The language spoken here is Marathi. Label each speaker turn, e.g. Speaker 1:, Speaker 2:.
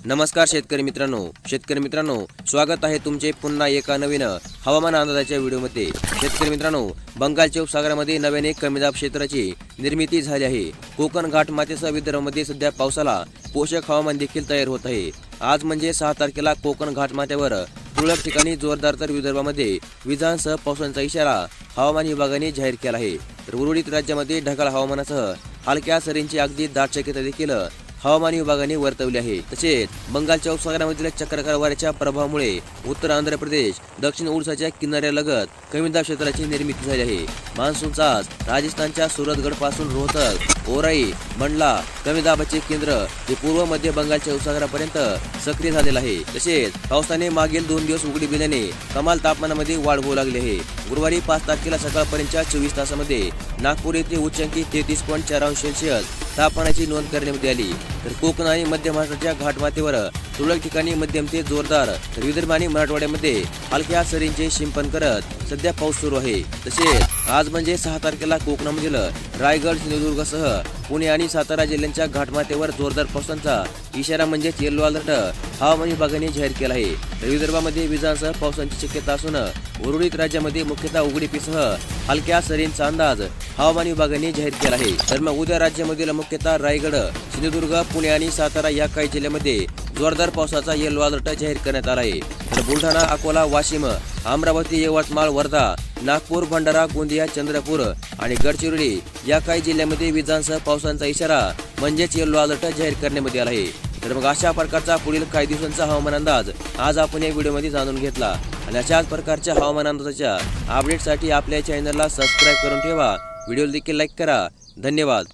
Speaker 1: नमस्कार शेतकरी मित्रांनो, स्वागत आहे तुमचे पुन्हा एका नवीन हवामान अंदाजाच्या व्हिडिओमध्ये। शेतकरी मित्रांनो, बंगालच्या उपसागरामध्ये नव्याने कमी दाब क्षेत्राची निर्मिती झाली आहे। कोकण घाटमाथ्यासह विदर्भामध्ये सध्या पावसाला पोषक हवामान देखील तयार होत आहे। आज म्हणजे 6 तारखेला कोकण घाटमाथ्यावर तुरळक ठिकाणी जोरदार तर विदर्भामध्ये विजांसह पावसाचा इशारा हवामान विभागाने जाहीर केला आहे। तर उर्वरित राज्यामध्ये ढगाळ हवामानासह हलक्या सरींची अगदी दाट शक्यता देखील हवामान विभागाने वर्तवली आहे। तसेच बंगालच्या उपसागरामधील चक्राकार वाऱ्याच्या प्रभावामुळे उत्तर आंध्र प्रदेश, दक्षिण ओडिशाच्या किनाऱ्यालगत कमी दाब क्षेत्राची निर्मिती झाली आहे। मान्सूनचा आज राजस्थानच्या सूरतगड पासून रोहतक, ओराई, मंडला कमी दाबाचे केंद्र हे पूर्व मध्य बंगालच्या उपसागरापर्यंत सक्रिय झालेले आहे। तसेच पावसाने मागील 2 दिवस उघडी दिल्याने कमाल तापमानामध्ये वाढ होऊ लागली आहे। गुरुवारी 5 तारखेला सकाळपर्यंतच्या 24 तासामध्ये नागपूर येथे उच्चांकी 33.4 अंश सेल्सिअस तापमानाची नोंद करण्यात आली। तर कोकण आणि मध्य महाराष्ट्राच्या घाटमाथ्यावर तुरळक ठिकाणी मध्यम ते जोरदार, तर विदर्भ आणि मराठवाड्यामध्ये हलक्या सरींचे शिंपण करत सध्या पाऊस सुरू आहे। तसेच आज म्हणजे 6 तारखेला कोकणामधील रायगड, सिंधुदुर्गसह पुणे आणि सातारा जिल्ह्यांच्या घाटमाथ्यावर जोरदार पावसाचा इशारा म्हणजेच येलो अलर्ट हवामान विभागाने जाहीर केला आहे। तर विदर्भामध्ये विजांसह पावसाची शक्यता असून उर्वरित राज्यामध्ये मुख्यतः उघडीपीसह हलक्या सरींचा अंदाज हवामान विभागाने जाहीर केला आहे। तर मग उद्या राज्यामधील मुख्यतः रायगड, सिंधुदुर्ग, पुणे आणि सातारा या काही जिल्ह्यांमध्ये जोरदार पावसाचा येलो अलर्ट जाहीर करण्यात आला आहे। तर बुलढाणा, अकोला, वाशिम, अमरावती, यवतमाळ, वर्धा, नागपूर, भंडारा, गोंदिया, चंद्रपूर आणि गडचिरोली या काही जिल्ह्यांमध्ये विजांसह पावसाचा इशारा म्हणजेच येलो अलर्ट जाहीर करण्यात आला आहे। तर मग अशा प्रकारचा पुढील काही दिवसांचा हवामान अंदाज आज आपण या व्हिडिओमध्ये जाणून घेतला आणि अशाच प्रकारच्या हवामान अंदाजाच्या अपडेटसाठी आपल्या चॅनलला सबस्क्राईब करून ठेवा। व्हिडिओ देखील लाईक करा। धन्यवाद।